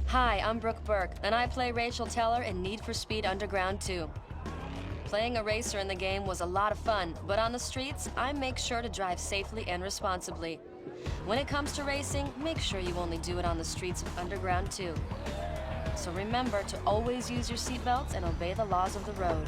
Hi, I'm Brooke Burke, and I play Rachel Teller in Need for Speed Underground 2. Playing a racer in the game was a lot of fun, but on the streets, I make sure to drive safely and responsibly. When it comes to racing, make sure you only do it on the streets of Underground 2. So remember to always use your seatbelts and obey the laws of the road.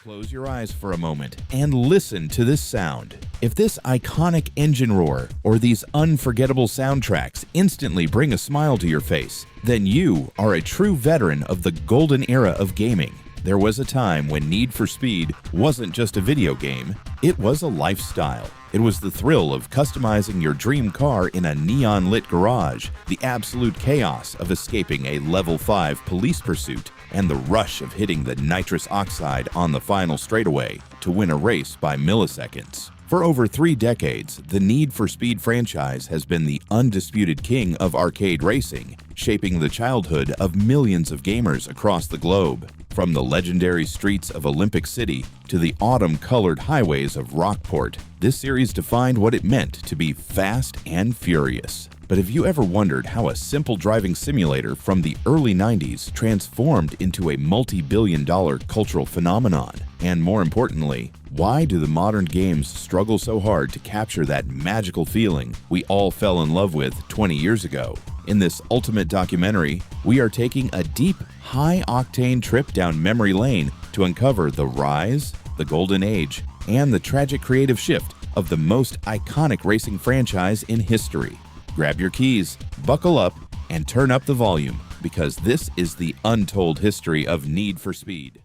Close your eyes for a moment and listen to this sound. If this iconic engine roar or these unforgettable soundtracks instantly bring a smile to your face, then you are a true veteran of the golden era of gaming. There was a time when Need for Speed wasn't just a video game, it was a lifestyle. It was the thrill of customizing your dream car in a neon-lit garage, the absolute chaos of escaping a level 5 police pursuit, and the rush of hitting the nitrous oxide on the final straightaway to win a race by milliseconds. For over 3 decades, the Need for Speed franchise has been the undisputed king of arcade racing, shaping the childhood of millions of gamers across the globe. From the legendary streets of Olympic City to the autumn-colored highways of Rockport, this series defined what it meant to be fast and furious. But have you ever wondered how a simple driving simulator from the early 90s transformed into a multi-billion-dollar cultural phenomenon? And more importantly, why do the modern games struggle so hard to capture that magical feeling we all fell in love with 20 years ago? In this ultimate documentary, we are taking a deep, high-octane trip down memory lane to uncover the rise, the golden age, and the tragic creative shift of the most iconic racing franchise in history. Grab your keys, buckle up, and turn up the volume, because this is the untold history of Need for Speed.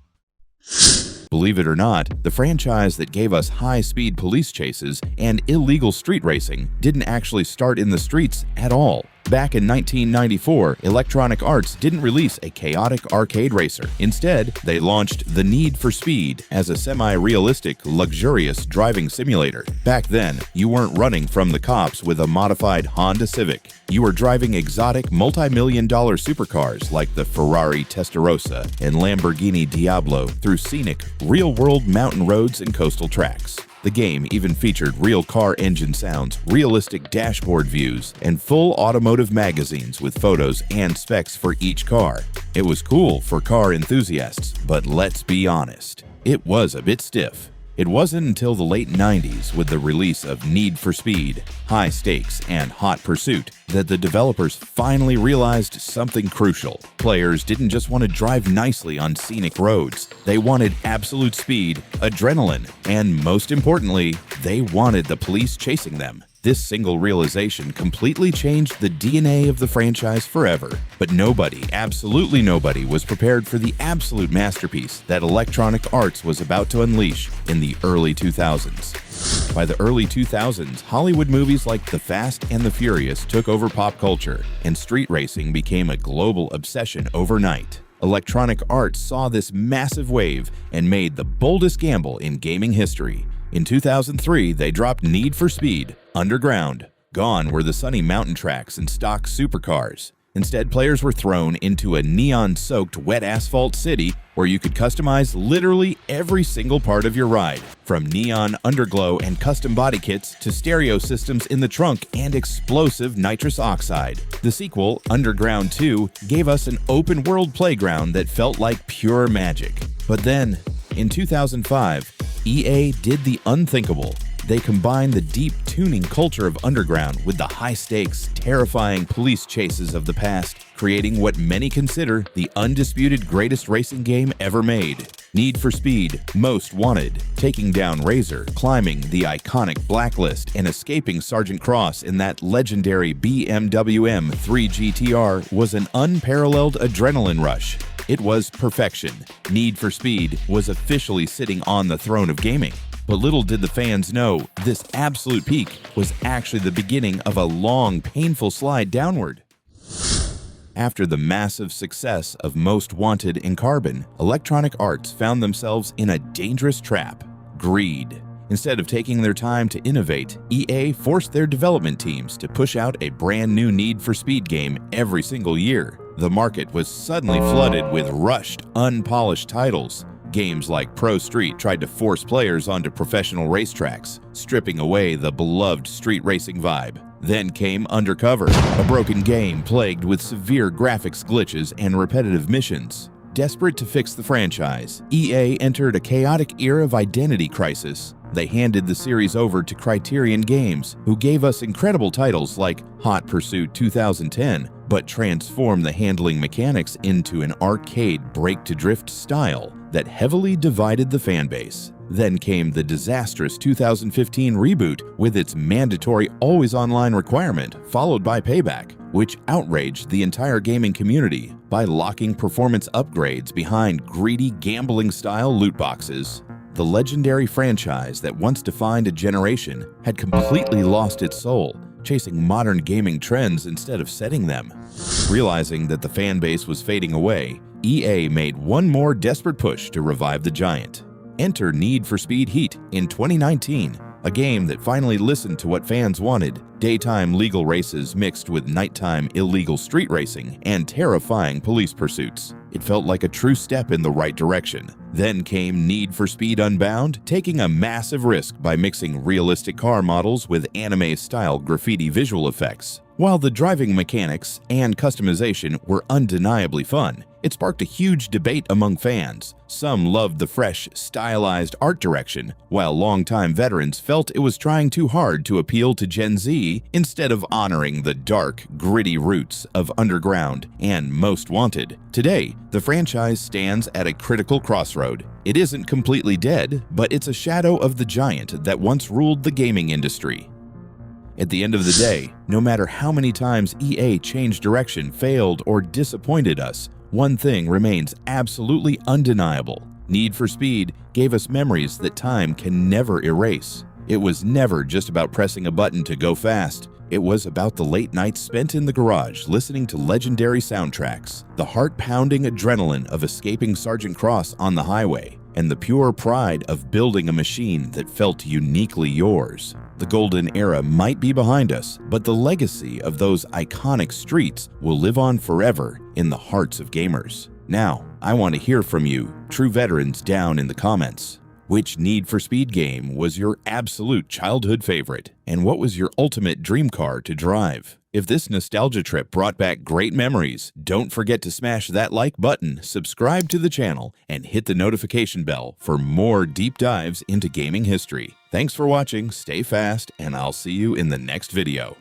Believe it or not, the franchise that gave us high-speed police chases and illegal street racing didn't actually start in the streets at all. Back in 1994, Electronic Arts didn't release a chaotic arcade racer. Instead, they launched the Need for Speed as a semi-realistic, luxurious driving simulator. Back then, you weren't running from the cops with a modified Honda Civic. You were driving exotic, multi-million-dollar supercars like the Ferrari Testarossa and Lamborghini Diablo through scenic, real-world mountain roads and coastal tracks. The game even featured real car engine sounds, realistic dashboard views, and full automotive magazines with photos and specs for each car. It was cool for car enthusiasts, but let's be honest, it was a bit stiff. It wasn't until the late 90s with the release of Need for Speed, High Stakes, and Hot Pursuit that the developers finally realized something crucial. Players didn't just want to drive nicely on scenic roads. They wanted absolute speed, adrenaline, and most importantly, they wanted the police chasing them. This single realization completely changed the DNA of the franchise forever. But nobody, absolutely nobody, was prepared for the absolute masterpiece that Electronic Arts was about to unleash in the early 2000s. By the early 2000s, Hollywood movies like The Fast and the Furious took over pop culture, and street racing became a global obsession overnight. Electronic Arts saw this massive wave and made the boldest gamble in gaming history. In 2003, they dropped Need for Speed Underground. Gone were the sunny mountain tracks and stock supercars. Instead, players were thrown into a neon-soaked wet asphalt city where you could customize literally every single part of your ride, from neon underglow and custom body kits to stereo systems in the trunk and explosive nitrous oxide. The sequel, Underground 2, gave us an open-world playground that felt like pure magic. But then, in 2005, EA did the unthinkable. They combined the deep tuning culture of Underground with the high-stakes, terrifying police chases of the past, creating what many consider the undisputed greatest racing game ever made. Need for Speed Most Wanted, taking down Razor, climbing the iconic Blacklist, and escaping Sergeant Cross in that legendary BMW M3 GTR was an unparalleled adrenaline rush. It was perfection. Need for Speed was officially sitting on the throne of gaming. But little did the fans know, this absolute peak was actually the beginning of a long, painful slide downward. After the massive success of Most Wanted and Carbon, Electronic Arts found themselves in a dangerous trap: greed. Instead of taking their time to innovate, EA forced their development teams to push out a brand new Need for Speed game every single year. The market was suddenly flooded with rushed, unpolished titles. Games like Pro Street tried to force players onto professional racetracks, stripping away the beloved street racing vibe. Then came Undercover, a broken game plagued with severe graphics glitches and repetitive missions. Desperate to fix the franchise, EA entered a chaotic era of identity crisis. They handed the series over to Criterion Games, who gave us incredible titles like Hot Pursuit 2010, but transformed the handling mechanics into an arcade break-to-drift style that heavily divided the fanbase. Then came the disastrous 2015 reboot with its mandatory always-online requirement, followed by Payback, which outraged the entire gaming community by locking performance upgrades behind greedy gambling-style loot boxes. The legendary franchise that once defined a generation had completely lost its soul, chasing modern gaming trends instead of setting them. Realizing that the fanbase was fading away, EA made one more desperate push to revive the giant. Enter Need for Speed Heat in 2019, a game that finally listened to what fans wanted: daytime legal races mixed with nighttime illegal street racing and terrifying police pursuits. It felt like a true step in the right direction. Then came Need for Speed Unbound, taking a massive risk by mixing realistic car models with anime-style graffiti visual effects. While the driving mechanics and customization were undeniably fun, it sparked a huge debate among fans. Some loved the fresh, stylized art direction, while longtime veterans felt it was trying too hard to appeal to Gen Z instead of honoring the dark, gritty roots of Underground and Most Wanted. Today, the franchise stands at a critical crossroad. It isn't completely dead, but it's a shadow of the giant that once ruled the gaming industry. At the end of the day, no matter how many times EA changed direction, failed, or disappointed us, one thing remains absolutely undeniable. Need for Speed gave us memories that time can never erase. It was never just about pressing a button to go fast. It was about the late nights spent in the garage listening to legendary soundtracks, the heart-pounding adrenaline of escaping Sergeant Cross on the highway, and the pure pride of building a machine that felt uniquely yours. The golden era might be behind us, but the legacy of those iconic streets will live on forever in the hearts of gamers. Now, I want to hear from you, true veterans, down in the comments. Which Need for Speed game was your absolute childhood favorite? And what was your ultimate dream car to drive? If this nostalgia trip brought back great memories, don't forget to smash that like button, subscribe to the channel, and hit the notification bell for more deep dives into gaming history. Thanks for watching, stay fast, and I'll see you in the next video.